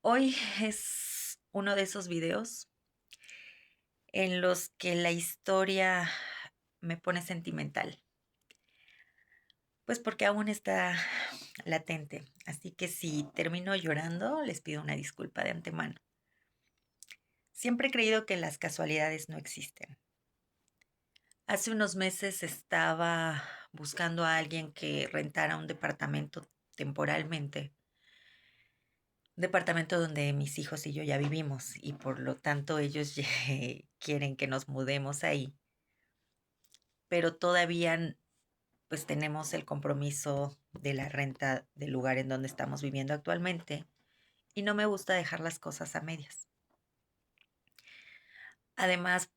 Hoy es uno de esos videos en los que la historia me pone sentimental, pues porque aún está latente. Así que si termino llorando, les pido una disculpa de antemano. Siempre he creído que las casualidades no existen. Hace unos meses estaba buscando a alguien que rentara un departamento temporalmente, un departamento donde mis hijos y yo ya vivimos y por lo tanto ellos quieren que nos mudemos ahí, pero todavía pues tenemos el compromiso de la renta del lugar en donde estamos viviendo actualmente y no me gusta dejar las cosas a medias. Además,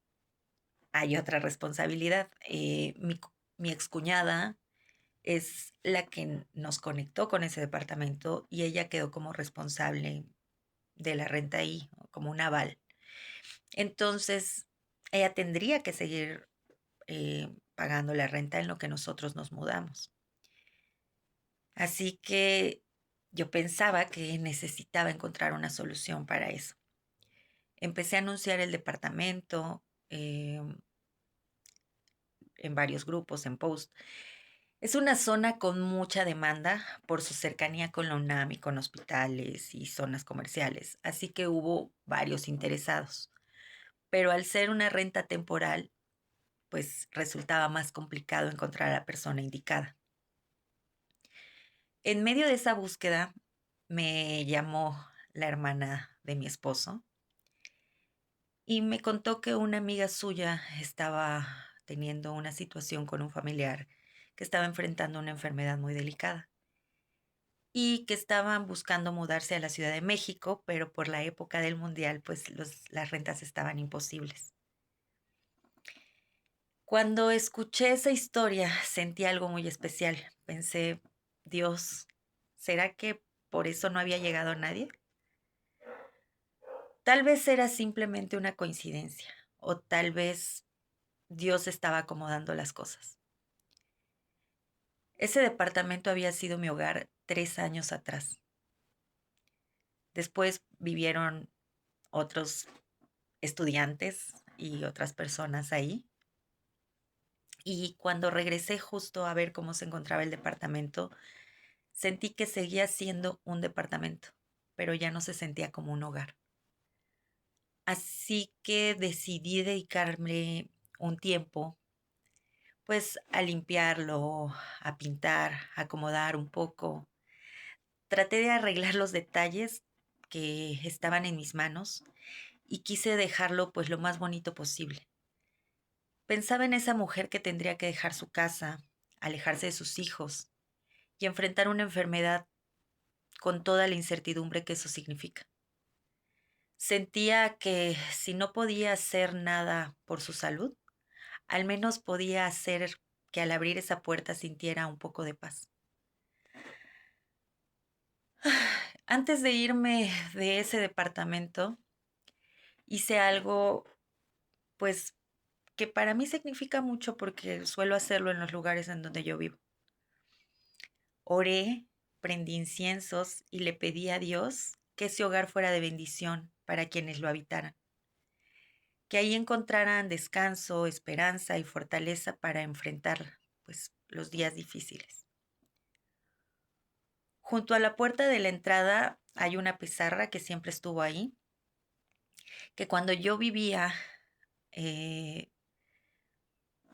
hay otra responsabilidad. Mi excuñada es la que nos conectó con ese departamento y ella quedó como responsable de la renta ahí, como un aval. Entonces, ella tendría que seguir pagando la renta en lo que nosotros nos mudamos. Así que yo pensaba que necesitaba encontrar una solución para eso. Empecé a anunciar el departamento en varios grupos, en post. Es una zona con mucha demanda por su cercanía con la UNAM y con hospitales y zonas comerciales, así que hubo varios interesados. Pero al ser una renta temporal, pues resultaba más complicado encontrar a la persona indicada. En medio de esa búsqueda me llamó la hermana de mi esposo y me contó que una amiga suya estaba teniendo una situación con un familiar que estaba enfrentando una enfermedad muy delicada y que estaban buscando mudarse a la Ciudad de México, pero por la época del mundial, pues las rentas estaban imposibles. Cuando escuché esa historia, sentí algo muy especial. Pensé, Dios, ¿será que por eso no había llegado nadie? Tal vez era simplemente una coincidencia, o tal vez Dios estaba acomodando las cosas. Ese departamento había sido mi hogar 3 años atrás. Después vivieron otros estudiantes y otras personas ahí. Y cuando regresé justo a ver cómo se encontraba el departamento, sentí que seguía siendo un departamento, pero ya no se sentía como un hogar. Así que decidí dedicarme un tiempo, pues, a limpiarlo, a pintar, a acomodar un poco. Traté de arreglar los detalles que estaban en mis manos y quise dejarlo, pues, lo más bonito posible. Pensaba en esa mujer que tendría que dejar su casa, alejarse de sus hijos y enfrentar una enfermedad con toda la incertidumbre que eso significa. Sentía que si no podía hacer nada por su salud, al menos podía hacer que al abrir esa puerta sintiera un poco de paz. Antes de irme de ese departamento, hice algo, pues, que para mí significa mucho porque suelo hacerlo en los lugares en donde yo vivo. Oré, prendí inciensos y le pedí a Dios que ese hogar fuera de bendición para quienes lo habitaran, que ahí encontraran descanso, esperanza y fortaleza para enfrentar, pues, los días difíciles. Junto a la puerta de la entrada hay una pizarra que siempre estuvo ahí, que cuando yo vivía, eh,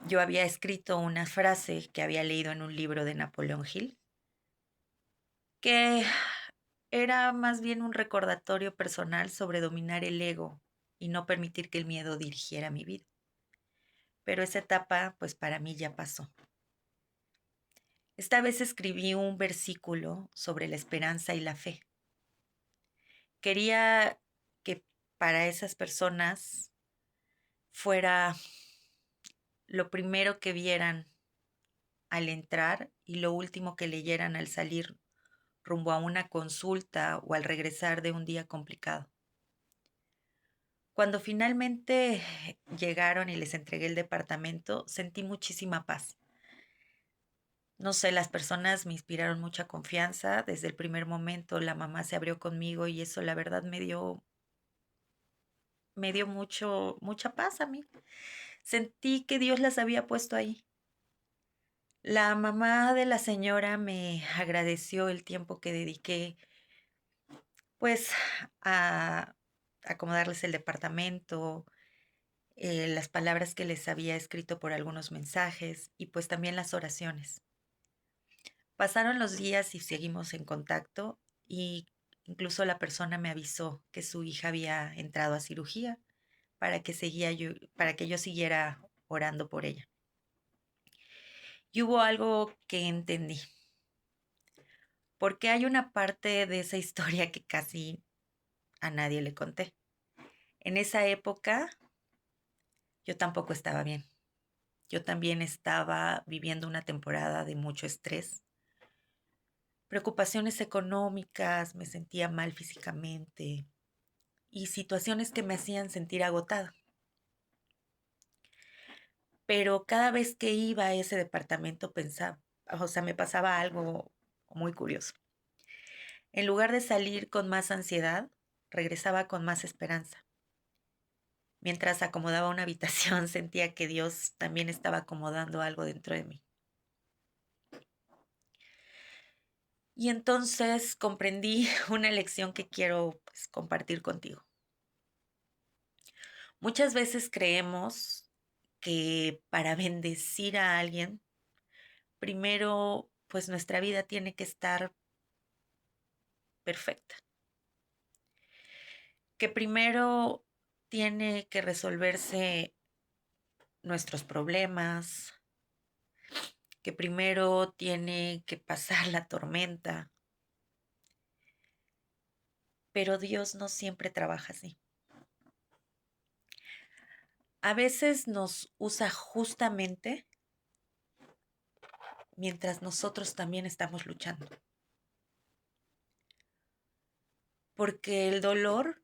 yo había escrito una frase que había leído en un libro de Napoleón Hill, que era más bien un recordatorio personal sobre dominar el ego y no permitir que el miedo dirigiera mi vida. Pero esa etapa, pues para mí ya pasó. Esta vez escribí un versículo sobre la esperanza y la fe. Quería que para esas personas fuera lo primero que vieran al entrar y lo último que leyeran al salir rumbo a una consulta o al regresar de un día complicado. Cuando finalmente llegaron y les entregué el departamento, sentí muchísima paz. No sé, las personas me inspiraron mucha confianza. Desde el primer momento la mamá se abrió conmigo y eso la verdad me dio mucha paz a mí. Sentí que Dios las había puesto ahí. La mamá de la señora me agradeció el tiempo que dediqué, pues, a acomodarles el departamento, las palabras que les había escrito por algunos mensajes y pues también las oraciones. Pasaron los días y seguimos en contacto y incluso la persona me avisó que su hija había entrado a cirugía para que yo siguiera orando por ella. Y hubo algo que entendí, porque hay una parte de esa historia que casi a nadie le conté. En esa época yo tampoco estaba bien. Yo también estaba viviendo una temporada de mucho estrés, preocupaciones económicas, me sentía mal físicamente y situaciones que me hacían sentir agotada. Pero cada vez que iba a ese departamento pensaba, o sea, me pasaba algo muy curioso. En lugar de salir con más ansiedad, regresaba con más esperanza. Mientras acomodaba una habitación, sentía que Dios también estaba acomodando algo dentro de mí. Y entonces comprendí una lección que quiero pues, compartir contigo. Muchas veces creemos que para bendecir a alguien, primero, pues nuestra vida tiene que estar perfecta. Que primero tiene que resolverse nuestros problemas, que primero tiene que pasar la tormenta, pero Dios no siempre trabaja así. A veces nos usa justamente mientras nosotros también estamos luchando, porque el dolor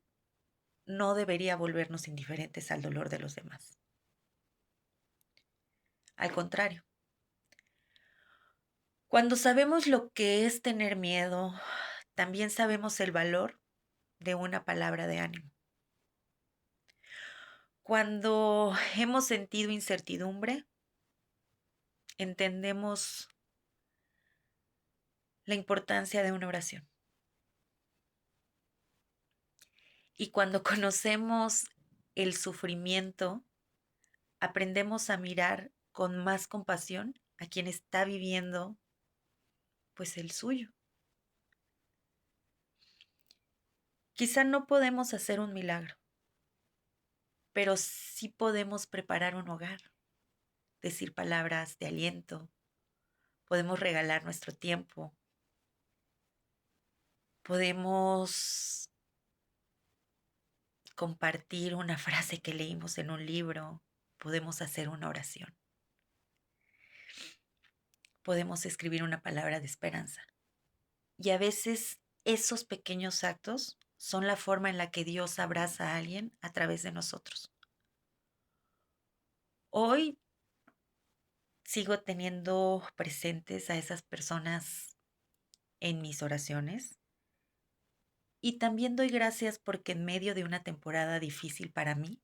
no debería volvernos indiferentes al dolor de los demás. Al contrario, cuando sabemos lo que es tener miedo, también sabemos el valor de una palabra de ánimo. Cuando hemos sentido incertidumbre, entendemos la importancia de una oración. Y cuando conocemos el sufrimiento, aprendemos a mirar con más compasión a quien está viviendo pues el suyo. Quizá no podemos hacer un milagro, pero sí podemos preparar un hogar, decir palabras de aliento, podemos regalar nuestro tiempo, podemos compartir una frase que leímos en un libro, podemos hacer una oración, podemos escribir una palabra de esperanza. Y a veces esos pequeños actos son la forma en la que Dios abraza a alguien a través de nosotros. Hoy sigo teniendo presentes a esas personas en mis oraciones y también doy gracias porque en medio de una temporada difícil para mí,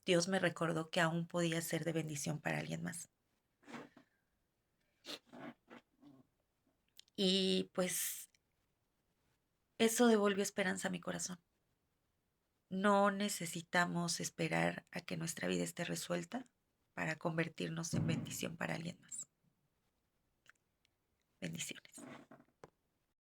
Dios me recordó que aún podía ser de bendición para alguien más. Y pues eso devolvió esperanza a mi corazón. No necesitamos esperar a que nuestra vida esté resuelta para convertirnos en bendición para alguien más. Bendiciones.